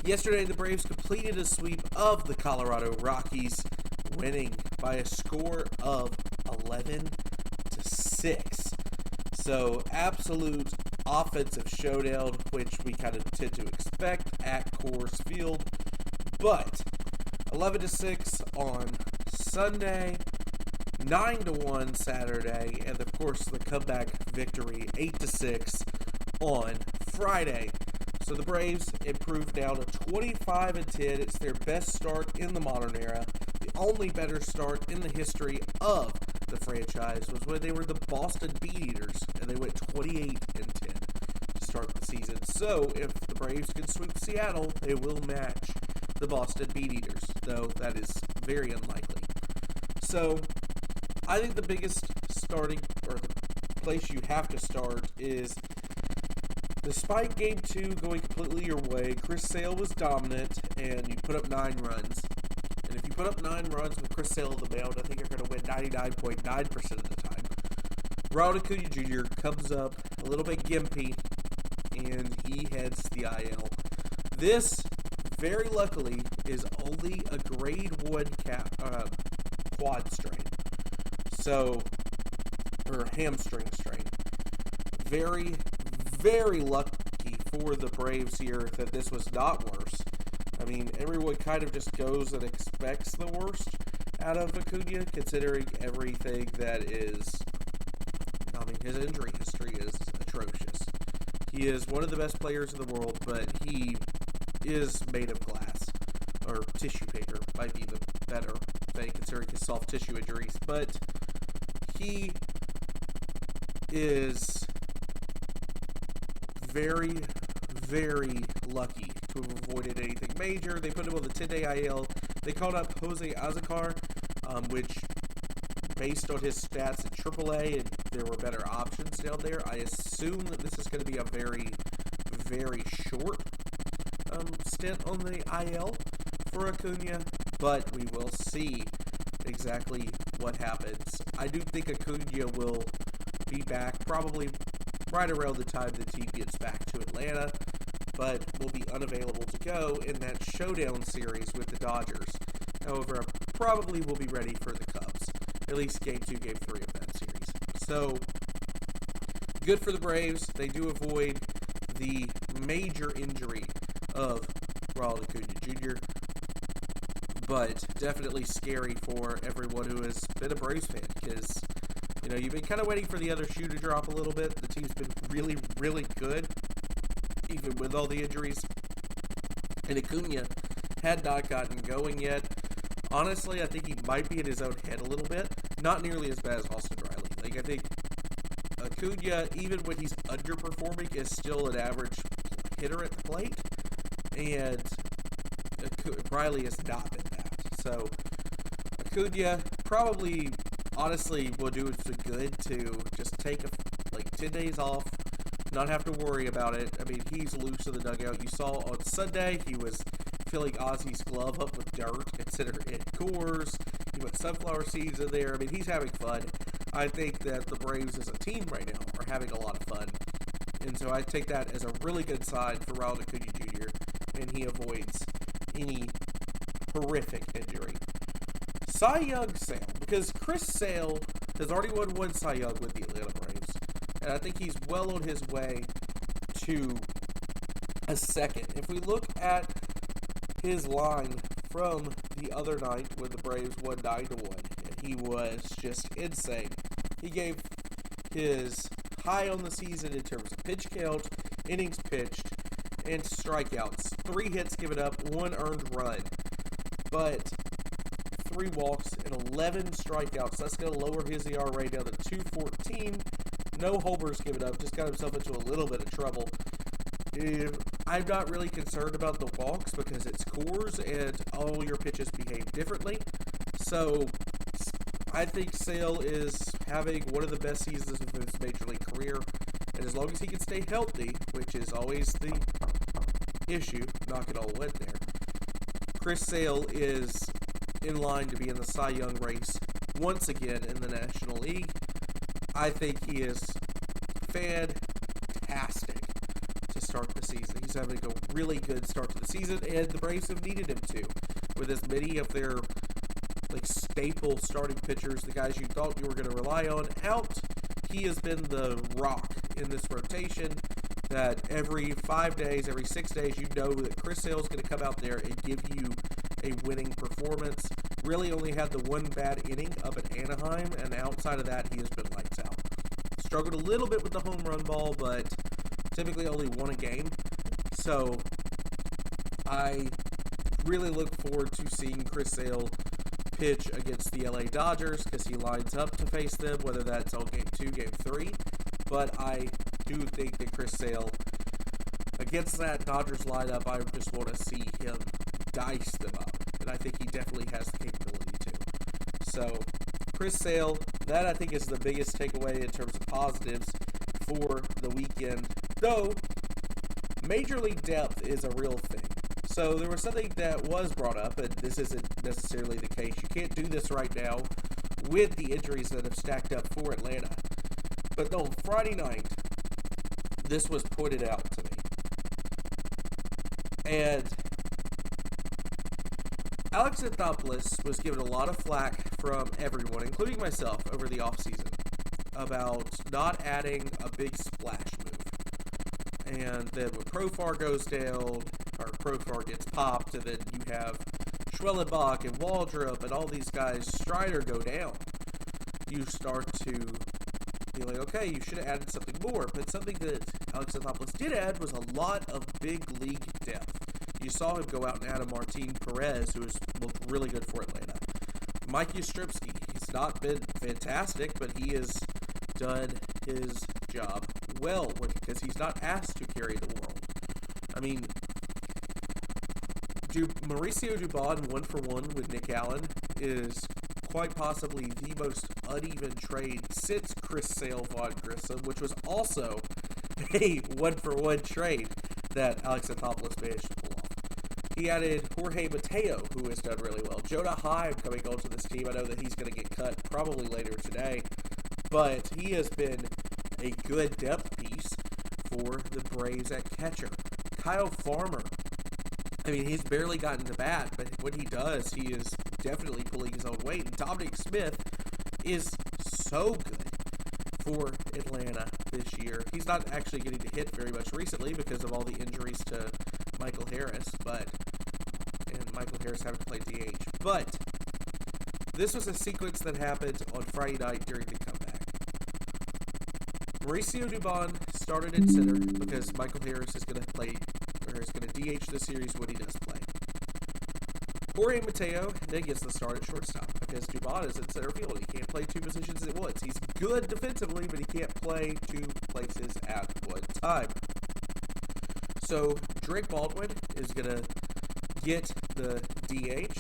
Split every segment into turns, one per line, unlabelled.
Yesterday, the Braves completed a sweep of the Colorado Rockies, winning by a score of 11-6. So, absolute offensive showdown, which we kind of tend to expect at Coors Field. But 11-6 on Sunday, 9-1 Saturday, and of course the comeback victory 8-6 on Friday. So the Braves improved now to 25-10. It's their best start in the modern era. The only better start in the history of the franchise was when they were the Boston Beat Eaters, and they went 28-10 to start the season. So if the Braves can sweep Seattle, they will match the Boston Beat Eaters, though that is very unlikely. So I think the biggest starting, or the place you have to start is, despite Game 2 going completely your way, Chris Sale was dominant, and you put up 9 runs. And if you put up 9 runs with Chris Sale on the mound, I think you're going to win 99.9% of the time. Ronald Acuna Jr. comes up a little bit gimpy, and he heads the IL. This, very luckily, is only a grade 1 quad strain. So, or hamstring strain. Very, very lucky for the Braves here that this was not worse. I mean, everyone kind of just goes and expects the worst out of Acuna, considering everything that is, I mean, his injury history is atrocious. He is one of the best players in the world, but he is made of glass, or tissue paper might be the better thing, considering his soft tissue injuries, but he is very, very lucky to have avoided anything major. They put him on the 10-day IL. They called up Jose Azocar, which, based on his stats in AAA, and there were better options down there, I assume that this is going to be a very, very short stint on the IL for Acuna, but we will see exactly what happens. I do think Acuna will be back probably right around the time the team gets back to Atlanta, but will be unavailable to go in that showdown series with the Dodgers. However, probably will be ready for the Cubs, at least Game 2, Game 3 of that series. So, good for the Braves. They do avoid the major injury of Ronald Acuna Jr., but definitely scary for everyone who has been a Braves fan, because, you know, you've been kind of waiting for the other shoe to drop a little bit. The team's been really, really good, even with all the injuries. And Acuna had not gotten going yet. Honestly, I think he might be in his own head a little bit. Not nearly as bad as Austin Riley. Like, I think Acuna, even when he's underperforming, is still an average hitter at the plate. And Riley has not been that. So, Acuna probably, honestly, will do it some good to just take 10 days off, not have to worry about it. I mean, he's loose in the dugout. You saw on Sunday, he was filling Ozzy's glove up with dirt instead of in Coors. He put sunflower seeds in there. I mean, he's having fun. I think that the Braves as a team right now are having a lot of fun. And so I take that as a really good sign for Ronald Acuna Jr., and he avoids any horrific injury. Cy Young Sale, because Chris Sale has already won 1 Cy Young with the Atlanta Braves, and I think he's well on his way to a second. If we look at his line from the other night when the Braves won 9-1, and he was just insane. He gave his high on the season in terms of pitch count, innings pitched, and strikeouts. 3 hits given up, 1 earned run. But 3 walks and 11 strikeouts. That's going to lower his ERA down to 2.14. No homers given up. Just got himself into a little bit of trouble. I'm not really concerned about the walks because it's Coors and all your pitches behave differently. So I think Sale is having one of the best seasons of his major league career. And as long as he can stay healthy, which is always the issue, knock it all wood there, Chris Sale is in line to be in the Cy Young race once again in the National League. I think he is fantastic to start the season. He's having a really good start to the season, and the Braves have needed him to. With as many of their staple starting pitchers, the guys you thought you were going to rely on, out, he has been the rock in this rotation that every 5 days, every 6 days, you know that Chris Sale is going to come out there and give you a winning performance. Really only had the one bad inning up at Anaheim, and outside of that, he has been lights out. Struggled a little bit with the home run ball, but typically only won a game. So I really look forward to seeing Chris Sale pitch against the LA Dodgers, because he lines up to face them, whether that's on game 2, game 3. But I do think that Chris Sale, against that Dodgers lineup, I just want to see him dice them up. And I think he definitely has the capability to. So, Chris Sale, that I think is the biggest takeaway in terms of positives for the weekend. Though, Major League depth is a real thing. So there was something that was brought up, and this isn't necessarily the case. You can't do this right now with the injuries that have stacked up for Atlanta. But on Friday night, this was pointed out to me. And Alex Anthopoulos was given a lot of flack from everyone, including myself, over the offseason, about not adding a big splash move. And then when Profar goes down, or Profar gets popped, and then you have Schwellenbach and Waldrop and all these guys, Strider, go down, you start to be like, okay, you should have added something more. But something that Alex Anthopoulos did add was a lot of big league depth. You saw him go out and add a Martin Perez, who has looked really good for Atlanta. Mike Yastrzemski, he's not been fantastic, but he has done his job well, because he's not asked to carry the world. I mean, Mauricio Dubon 1-for-1 with Nick Allen is quite possibly the most uneven trade since Chris Sale Vaughn Grissom, which was also a 1-for-1 trade that Alex Anthopoulos managed to pull off. He added Jorge Mateo, who has done really well. Jonah Heim coming onto this team. I know that he's going to get cut probably later today, but he has been a good depth piece for the Braves at catcher. Kyle Farmer, I mean, he's barely gotten to bat, but when he does, he is definitely pulling his own weight. And Dominic Smith is so good for Atlanta this year. He's not actually getting to hit very much recently because of all the injuries to Michael Harris, and Michael Harris having to play DH. But this was a sequence that happened on Friday night during the comeback. Mauricio Dubon started at center because Michael Harris is going to play, or is going to DH the series when he does play. Jorge Mateo then gets the start at shortstop because Dubon is in center field. He can't play two positions at once. He's good defensively, but he can't play two places at one time. So Drake Baldwin is going to get the DH,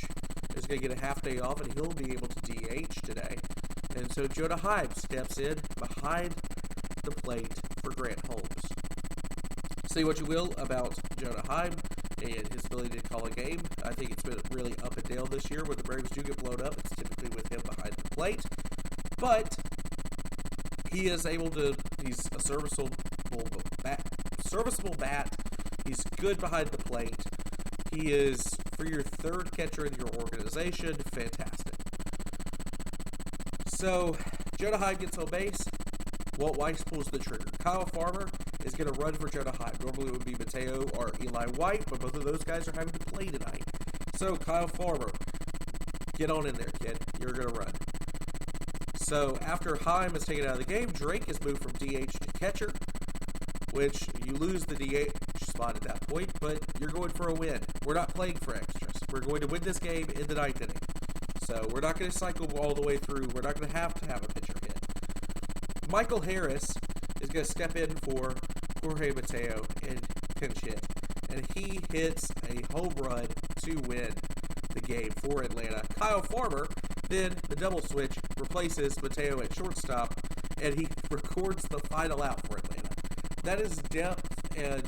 is going to get a half day off, and he'll be able to DH today. And so Jonah Heim steps in behind the plate for Grant Holmes. Say what you will about Jonah Heim and his ability to call a game. I think it's been really up and down this year. When the Braves do get blown up, it's typically with him behind the plate. But he is able to, he's a serviceable bat. He's good behind the plate. He is, for your third catcher in your organization, fantastic. So, Jonah Heim gets on base. Walt Weiss pulls the trigger. Kyle Farmer is going to run for Jonah Heim. Normally it would be Mateo or Eli White, but both of those guys are having to play tonight. So, Kyle Farmer, get on in there, kid. You're going to run. So, after Heim is taken out of the game, Drake is moved from DH to catcher, which you lose the DH spot at that point, but you're going for a win. We're not playing for extras. We're going to win this game in the ninth inning. So we're not going to cycle all the way through. We're not going to have a pitcher hit. Michael Harris is going to step in for Jorge Mateo and pinch hit. And he hits a home run to win the game for Atlanta. Kyle Farmer, then the double switch, replaces Mateo at shortstop, and he records the final out for Atlanta. That is depth and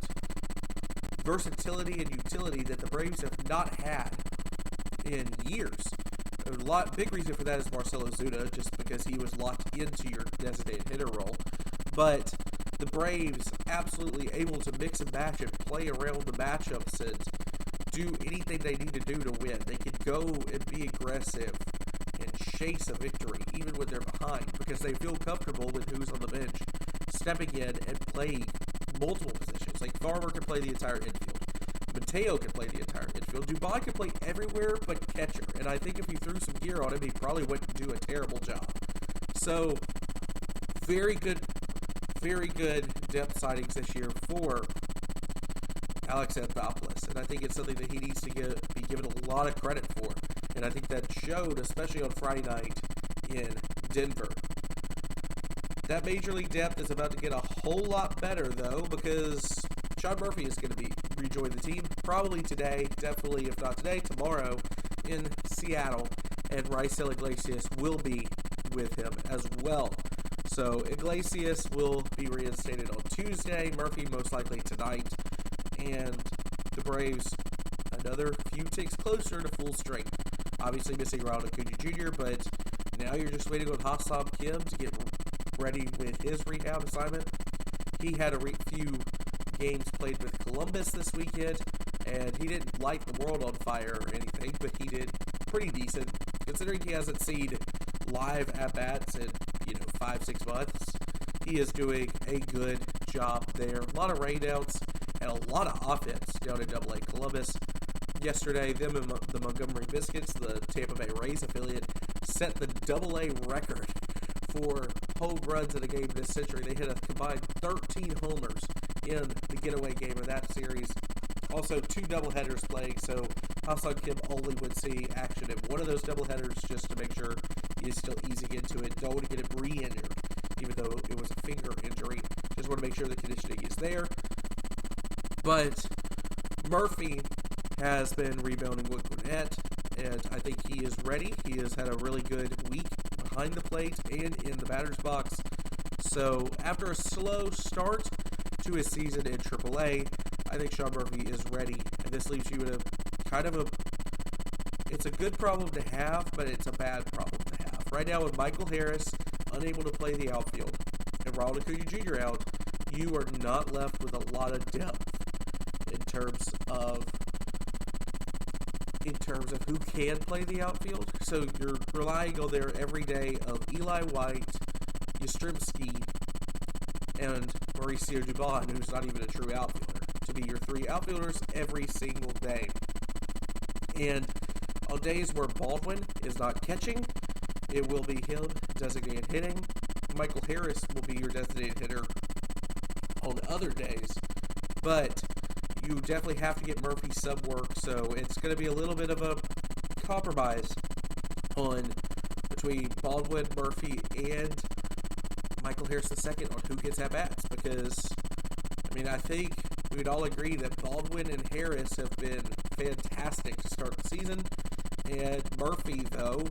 versatility and utility that the Braves have not had in years. Big reason for that is Marcell Ozuna, just because he was locked into your designated hitter role. But the Braves absolutely able to mix and match and play around the matchups and do anything they need to do to win. They can go and be aggressive and chase a victory even when they're behind because they feel comfortable with who's on the bench stepping in and playing multiple positions. Like Farmer can play the entire infield. Mateo can play the entire infield. Dubon can play everywhere but catcher. And I think if you threw some gear on him, he probably wouldn't do a terrible job. So, very good depth signings this year for Alex Anthopoulos, and I think it's something that he needs to be given a lot of credit for, and I think that showed, especially on Friday night in Denver. That major league depth is about to get a whole lot better, though, because Sean Murphy is going to rejoin the team, probably today, definitely, if not today, tomorrow, in Seattle, and Raisel Iglesias will be with him as well. So Iglesias will be reinstated on Tuesday, Murphy most likely tonight, and the Braves another few ticks closer to full strength. Obviously missing Ronald Acuna Jr., but now you're just waiting on Ha-Seong Kim to get ready with his rehab assignment. He had a few games played with Columbus this weekend, and he didn't light the world on fire or anything, but he did pretty decent, considering he hasn't seen live at-bats in, 5-6 months. He is doing a good job there. A lot of rainouts and a lot of offense down in AA Columbus. Yesterday, them and the Montgomery Biscuits, the Tampa Bay Rays affiliate, set the AA record for home runs in a game this century. They hit a combined 13 homers in the getaway game of that series. Also, 2 doubleheaders playing, so Ha-Seong Kim only would see action in one of those doubleheaders just to make sure he is still easing into it. Don't want to get him re-injured, even though it was a finger injury. Just want to make sure the conditioning is there. But Murphy has been rebounding with Gwinnett, and I think he is ready. He has had a really good week behind the plate and in the batter's box. So after a slow start to his season in AAA, I think Sean Murphy is ready, and this leaves you in a kind of it's a good problem to have, but it's a bad problem to have. Right now with Michael Harris unable to play the outfield and Ronald Acuna Jr. out, you are not left with a lot of depth in terms of who can play the outfield. So you're relying on their everyday of Eli White, Yastrzemski, and Mauricio Dubon, who's not even a true outfielder, to be your 3 outfielders every single day. And on days where Baldwin is not catching, it will be him designated hitting. Michael Harris will be your designated hitter on other days. But you definitely have to get Murphy some work, so it's going to be a little bit of a compromise between Baldwin, Murphy, and Michael Harris II on who gets at-bats, because, I think we'd all agree that Baldwin and Harris have been fantastic to start the season, and Murphy, though,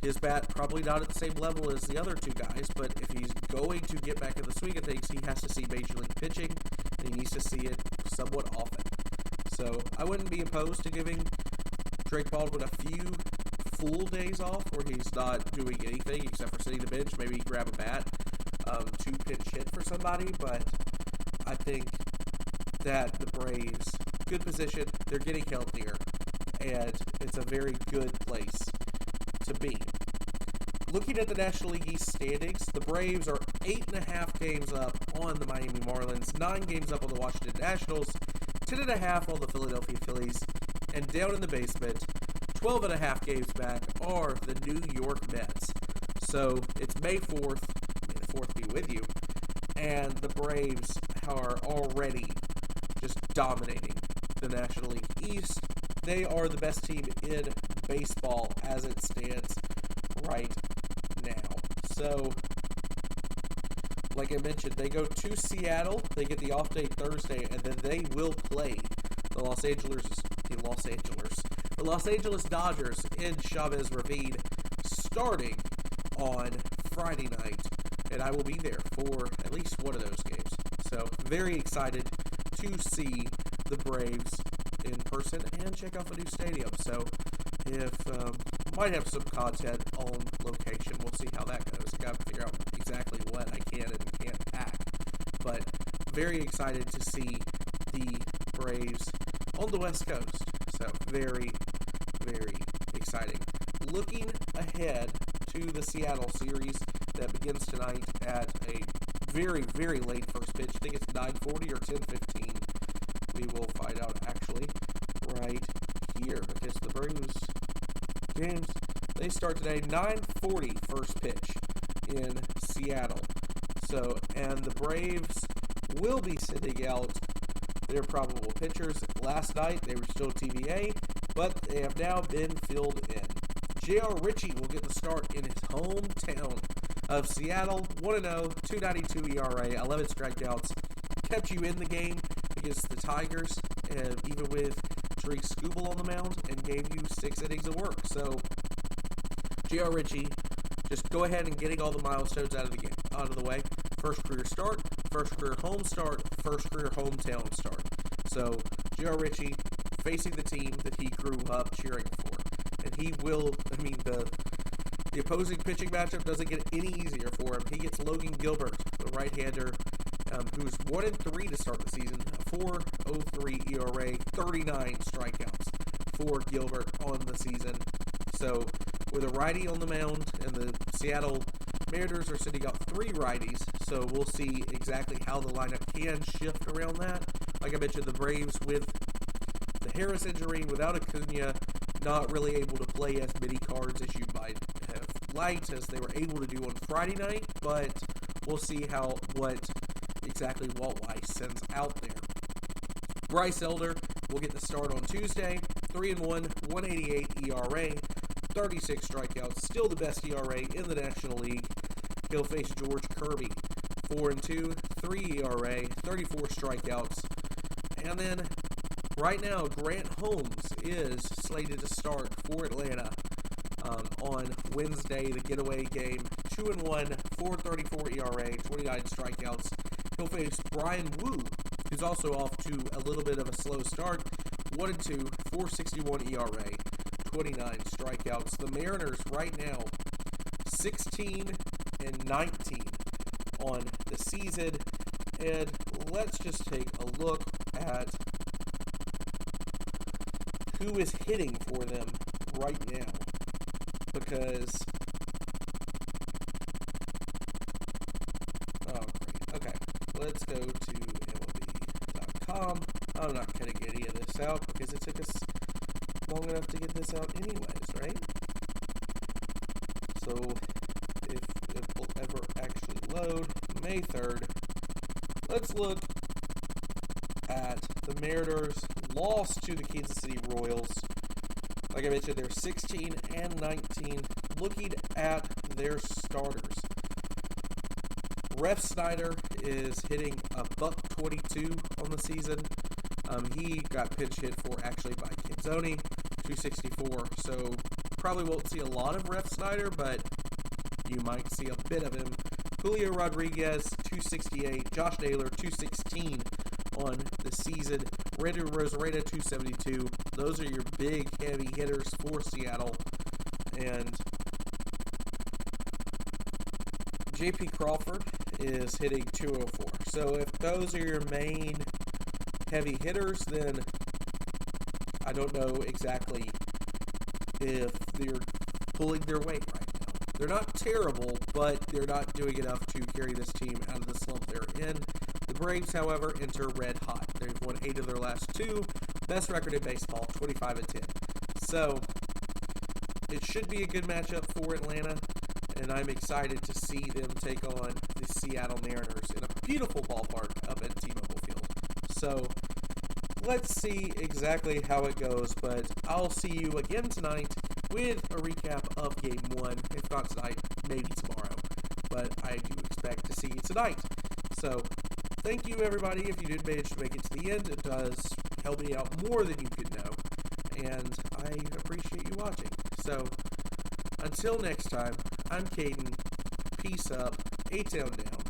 his bat probably not at the same level as the other 2 guys, but if he's going to get back in the swing of things, he has to see Major League pitching, and he needs to see it somewhat often. So I wouldn't be opposed to giving Drake Baldwin a few full days off where he's not doing anything except for sitting the bench, maybe grab a bat to pinch hit for somebody, but I think that the Braves, good position, they're getting healthier, and it's a very good place to be. Looking at the National League East standings, the Braves are 8.5 games up on the Miami Marlins, 9 games up on the Washington Nationals, 10.5 on the Philadelphia Phillies, and down in the basement, 12.5 games back are the New York Mets. So it's May 4th, may the 4th be with you, and the Braves are already just dominating the National League East. They are the best team in baseball as it stands right now. So, like I mentioned, they go to Seattle, they get the off day Thursday, and then they will play the Los Angeles Dodgers in Chavez Ravine starting on Friday night, and I will be there for at least one of those games. So, very excited to see the Braves in person and check out the new stadium. So, if might have some content on location. We'll see how that goes. I got to figure out exactly what I can and can't pack but very excited to see the Braves on the West Coast. So very, very exciting. Looking ahead to the Seattle series that begins tonight at a very, very late first pitch. I think it's 9:40 or 10:15. We will find out actually right here, because the Braves games, they start today 9:40 first pitch in Seattle. So, and the Braves will be sending out their probable pitchers. Last night they were still TVA, but they have now been filled in. J.R. Ritchie will get the start in his hometown of Seattle. 1-0, 2.92 ERA, 11 strikeouts. Kept you in the game against the Tigers, and even with Tariq Skubal on the mound, and gave you 6 innings of work. So, J.R. Ritchie, just go ahead and getting all the milestones out of the way. First career start, first career home start, first career hometown start. So, J.R. Ritchie facing the team that he grew up cheering for. And he will, the opposing pitching matchup doesn't get any easier for him. He gets Logan Gilbert, the right-hander, who's 1-3 to start the season, a 4.03 ERA, 39 strikeouts for Gilbert on the season. So, with a righty on the mound, and the Seattle Mariners are sending out 3 righties, so we'll see exactly how the lineup can shift around that. Like I mentioned, the Braves with the Harris injury, without Acuna, not really able to play as many cards as you might have liked, as they were able to do on Friday night, but we'll see what exactly Walt Weiss sends out there. Bryce Elder will get the start on Tuesday, 3-1, 1.88 ERA, 36 strikeouts, still the best ERA in the National League. He'll face George Kirby, 4-2, 3 ERA, 34 strikeouts. And then, right now, Grant Holmes is slated to start for Atlanta on Wednesday, the getaway game. 2-1, 4.34 ERA, 29 strikeouts. He'll face Brian Wu, who's also off to a little bit of a slow start. 1-2, 4.61 ERA, 29 strikeouts. The Mariners right now 16-19 on the season, and let's just take a look at who is hitting for them right now, because okay, let's go to MLB.com. I'm not going to get any of this out because it took us long enough to get this out anyways, right? So, if it will ever actually load, May 3rd, let's look at the Mariners' loss to the Kansas City Royals. Like I mentioned, they're 16-19. Looking at their starters, Ref Snyder is hitting a $122 on the season. He got pinch hit for actually by Canzoni, 264. So probably won't see a lot of Ref Snyder, but you might see a bit of him. Julio Rodriguez, 268. Josh Naylor, 216 on the season. Randy Rosarena, 272. Those are your big, heavy hitters for Seattle. And J.P. Crawford is hitting 204. So if those are your main heavy hitters, then I don't know exactly if they're pulling their weight right now. They're not terrible, but they're not doing enough to carry this team out of the slump they're in. The Braves, however, enter red hot. They've won 8 of their last 2. Best record in baseball, 25-10. So, it should be a good matchup for Atlanta, and I'm excited to see them take on the Seattle Mariners in a beautiful ballpark up at T-Mobile Field. So, let's see exactly how it goes, but I'll see you again tonight with a recap of Game 1. If not tonight, maybe tomorrow. But I do expect to see you tonight. So, thank you everybody if you did manage to make it to the end. It does help me out more than you could know. And I appreciate you watching. So, until next time, I'm Caden. Peace up. A-Town down.